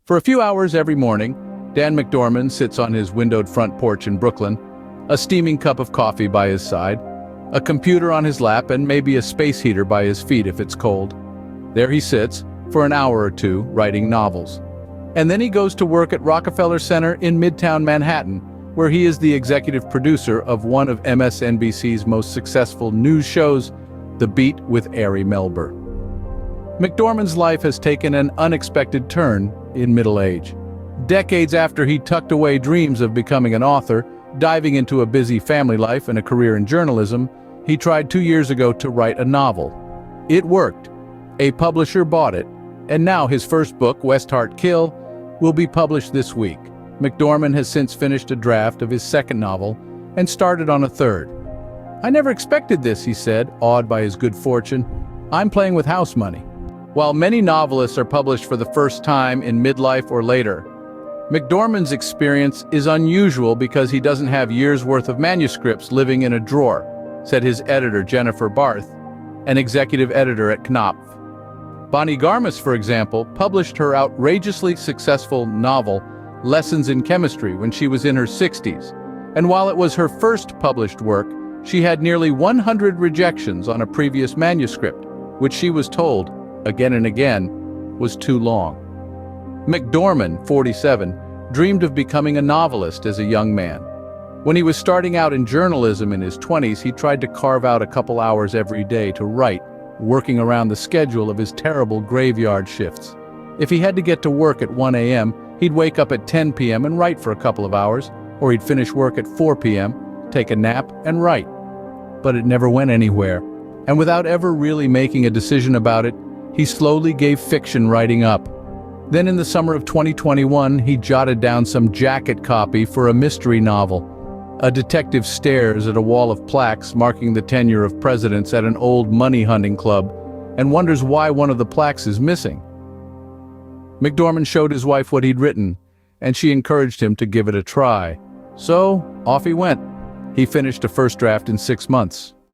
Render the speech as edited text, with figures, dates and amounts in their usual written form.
For a few hours every morning, Dann McDorman sits on his windowed front porch in Brooklyn, a steaming cup of coffee by his side, a computer on his lap, and maybe a space heater by his feet if it's cold. There he sits, for an hour or two, writing novels. And then he goes to work at Rockefeller Center in Midtown Manhattan, where he is the executive producer of one of MSNBC's most successful news shows, The Beat with Ari Melber. McDorman's life has taken an unexpected turn in middle age. Decades after he tucked away dreams of becoming an author, diving into a busy family life and a career in journalism, he tried 2 years ago to write a novel. It worked. A publisher bought it, and now his first book, West Heart Kill, will be published this week. McDorman has since finished a draft of his second novel and started on a third. "I never expected this," he said, awed by his good fortune. "I'm playing with house money." While many novelists are published for the first time in midlife or later, McDorman's experience is unusual because he doesn't have years' worth of manuscripts living in a drawer, said his editor Jennifer Barth, an executive editor at Knopf. Bonnie Garmus, for example, published her outrageously successful novel Lessons in Chemistry when she was in her 60s, and while it was her first published work, she had nearly 100 rejections on a previous manuscript, which she was told, again and again, was too long. McDorman, 47, dreamed of becoming a novelist as a young man. When he was starting out in journalism in his 20s, he tried to carve out a couple hours every day to write, working around the schedule of his terrible graveyard shifts. If he had to get to work at 1 a.m., he'd wake up at 10 p.m. and write for a couple of hours, or he'd finish work at 4 p.m., take a nap, and write. But it never went anywhere, and without ever really making a decision about it, he slowly gave fiction writing up. Then in the summer of 2021, he jotted down some jacket copy for a mystery novel. A detective stares at a wall of plaques marking the tenure of presidents at an old money-hunting club and wonders why one of the plaques is missing. McDorman showed his wife what he'd written, and she encouraged him to give it a try. So, off he went. He finished a first draft in 6 months.